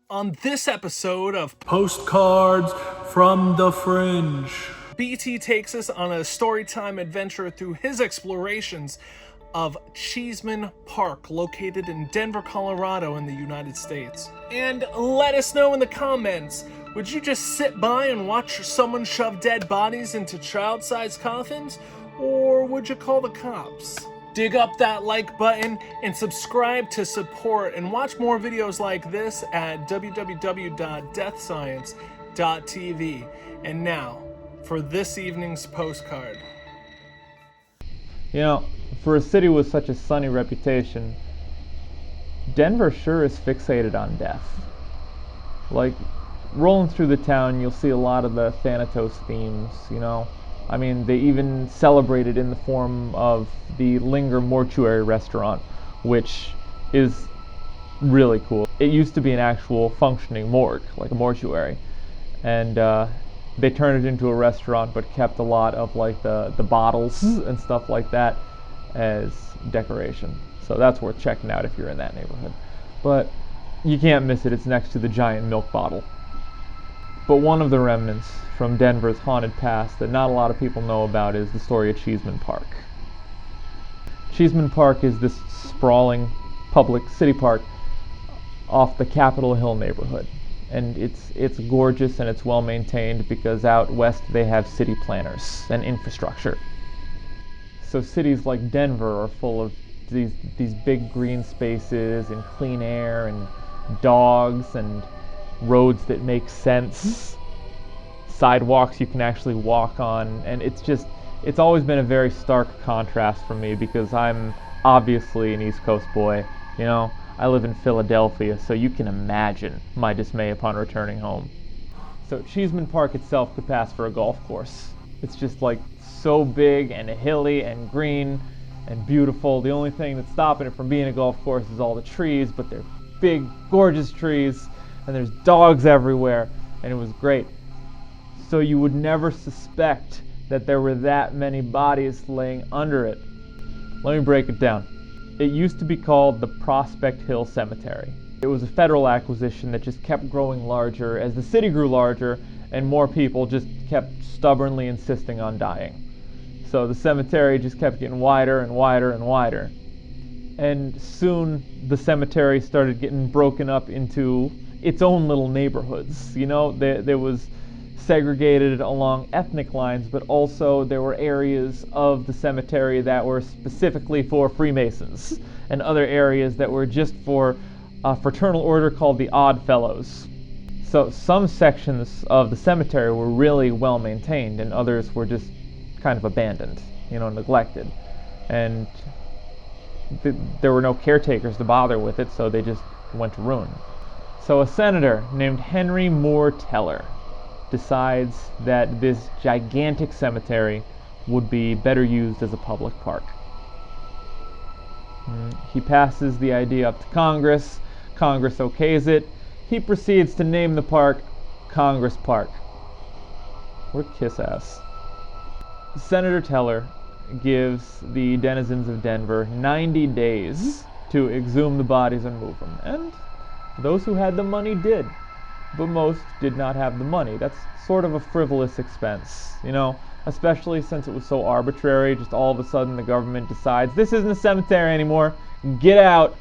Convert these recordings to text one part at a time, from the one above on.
On this episode of Postcards from the Fringe, BT takes us on a storytime adventure through his explorations of Cheesman Park, located in Denver, Colorado in the United States. And let us know in the comments, would you just sit by and watch someone shove dead bodies into child-sized coffins? Or would you call the cops? Dig up that like button and subscribe to support and watch more videos like this at www.DeathScienceTV. And now, for this evening's postcard. You know, for a city with such a sunny reputation, Denver sure is fixated on death. Like, rolling through the town, you'll see a lot of the Thanatos themes, you know. I mean, they even celebrate it in the form of the Linger Mortuary Restaurant, which is really cool. It used to be an actual functioning morgue, like a mortuary, and they turned it into a restaurant, but kept a lot of like the bottles and stuff like that as decoration. So that's worth checking out if you're in that neighborhood. But you can't miss it. It's next to the giant milk bottle. But one of the remnants from Denver's haunted past that not a lot of people know about is the story of Cheesman Park. Cheesman Park is this sprawling public city park off the Capitol Hill neighborhood. And it's gorgeous and it's well maintained because out west they have city planners and infrastructure. So cities like Denver are full of these big green spaces and clean air and dogs and roads that make sense, sidewalks you can actually walk on, and it's always been a very stark contrast for me because I'm obviously an East Coast boy, you know. I live in Philadelphia, so you can imagine my dismay upon returning home. So Cheesman Park itself could pass for a golf course. It's just like so big and hilly and green and beautiful. The only thing that's stopping it from being a golf course is all the trees, but they're big, gorgeous trees, and there's dogs everywhere, and it was great. So you would never suspect that there were that many bodies laying under it. Let me break it down. It used to be called the Prospect Hill Cemetery. It was a federal acquisition that just kept growing larger as the city grew larger and more people just kept stubbornly insisting on dying. So the cemetery just kept getting wider and wider and wider. And soon the cemetery started getting broken up into its own little neighborhoods. You know, there was segregated along ethnic lines, but also there were areas of the cemetery that were specifically for Freemasons and other areas that were just for a fraternal order called the Odd Fellows. So some sections of the cemetery were really well maintained and others were just kind of abandoned, you know, neglected. And there were no caretakers to bother with it, so they just went to ruin. So a senator named Henry Moore Teller decides that this gigantic cemetery would be better used as a public park. He passes the idea up to Congress. Congress okays it. He proceeds to name the park Congress Park. We're kiss ass. Senator Teller gives the denizens of Denver 90 days to exhume the bodies and move them. And those who had the money did, but most did not have the money. That's sort of a frivolous expense, you know, especially since it was so arbitrary. Just all of a sudden the government decides, this isn't a cemetery anymore, get out.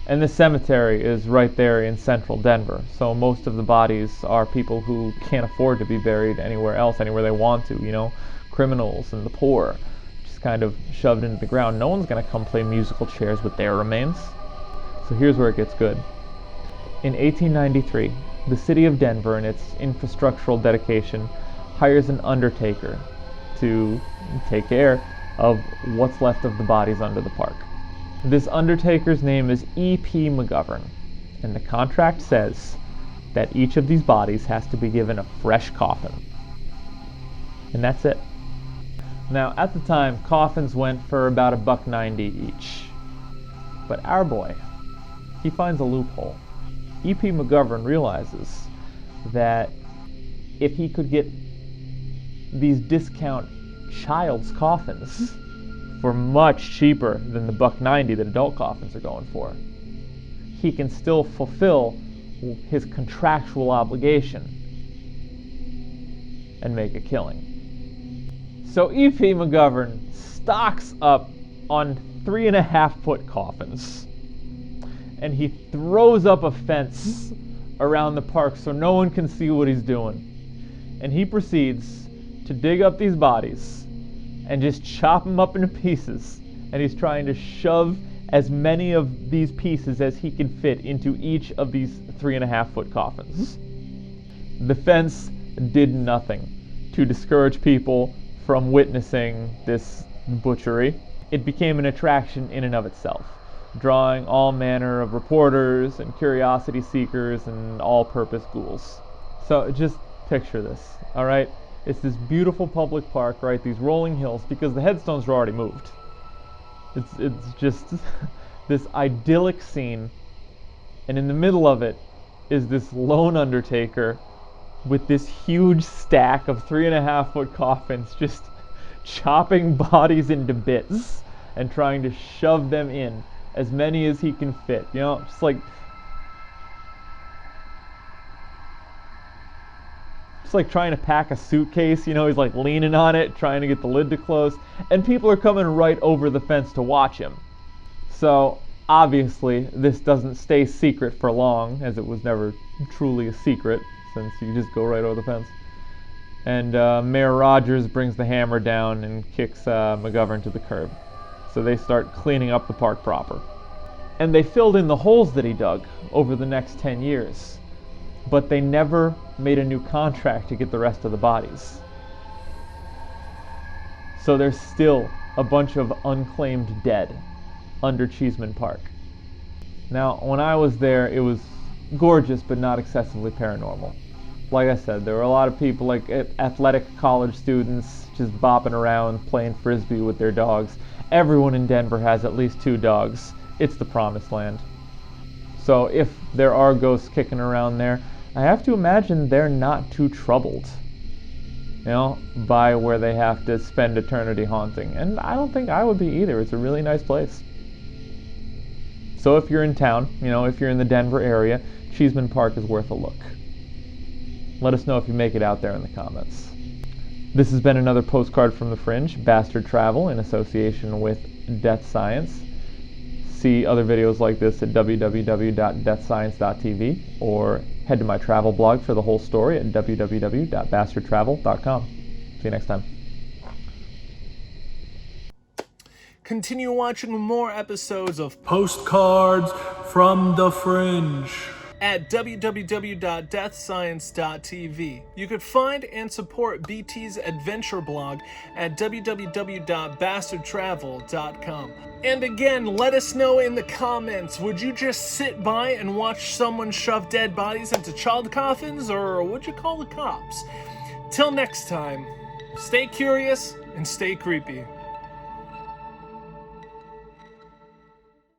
And the cemetery is right there in central Denver, so most of the bodies are people who can't afford to be buried anywhere else, anywhere they want to, you know, criminals and the poor, just kind of shoved into the ground. No one's going to come play musical chairs with their remains. So here's where it gets good. In 1893, the city of Denver, in its infrastructural dedication, hires an undertaker to take care of what's left of the bodies under the park. This undertaker's name is E.P. McGovern, and the contract says that each of these bodies has to be given a fresh coffin. And that's it. Now, at the time, coffins went for about $1.90 each. But our boy, he finds a loophole. E.P. McGovern realizes that if he could get these discount child's coffins for much cheaper than the $1.90 that adult coffins are going for, he can still fulfill his contractual obligation and make a killing. So E.P. McGovern stocks up on 3.5-foot coffins, and he throws up a fence around the park so no one can see what he's doing. And he proceeds to dig up these bodies and just chop them up into pieces, and he's trying to shove as many of these pieces as he can fit into each of these 3.5-foot coffins. The fence did nothing to discourage people from witnessing this butchery. It became an attraction in and of itself, drawing all manner of reporters and curiosity seekers and all-purpose ghouls. So just picture this, all right? It's this beautiful public park, right? These rolling hills, because the headstones were already moved. It's just this idyllic scene, and in the middle of it is this lone undertaker with this huge stack of 3.5-foot coffins, just chopping bodies into bits and trying to shove them in, as many as he can fit. You know, just like trying to pack a suitcase. You know, he's like leaning on it, trying to get the lid to close, and people are coming right over the fence to watch him. So obviously this doesn't stay secret for long, as it was never truly a secret, since you just go right over the fence. And Mayor Rogers brings the hammer down and kicks McGovern to the curb. So they start cleaning up the park proper. And they filled in the holes that he dug over the next 10 years. But they never made a new contract to get the rest of the bodies. So there's still a bunch of unclaimed dead under Cheesman Park. Now, when I was there, it was gorgeous but not excessively paranormal. Like I said, there were a lot of people, like athletic college students, just bopping around playing frisbee with their dogs. Everyone in Denver has at least 2 dogs. It's the promised land. So if there are ghosts kicking around there, I have to imagine they're not too troubled, you know, by where they have to spend eternity haunting. And I don't think I would be either. It's a really nice place. So if you're in town, you know, if you're in the Denver area, Cheesman Park is worth a look. Let us know if you make it out there in the comments. This has been another postcard from the Fringe, Bastard Travel, in association with Death Science. See other videos like this at www.deathscience.tv, or head to my travel blog for the whole story at www.bastardtravel.com. See you next time. Continue watching more episodes of Postcards from the Fringe. at www.deathscience.tv. You could find and support BT's adventure blog at www.bastardtravel.com. And again, let us know in the comments, would you just sit by and watch someone shove dead bodies into child coffins, or would you call the cops? Till next time, stay curious and stay creepy.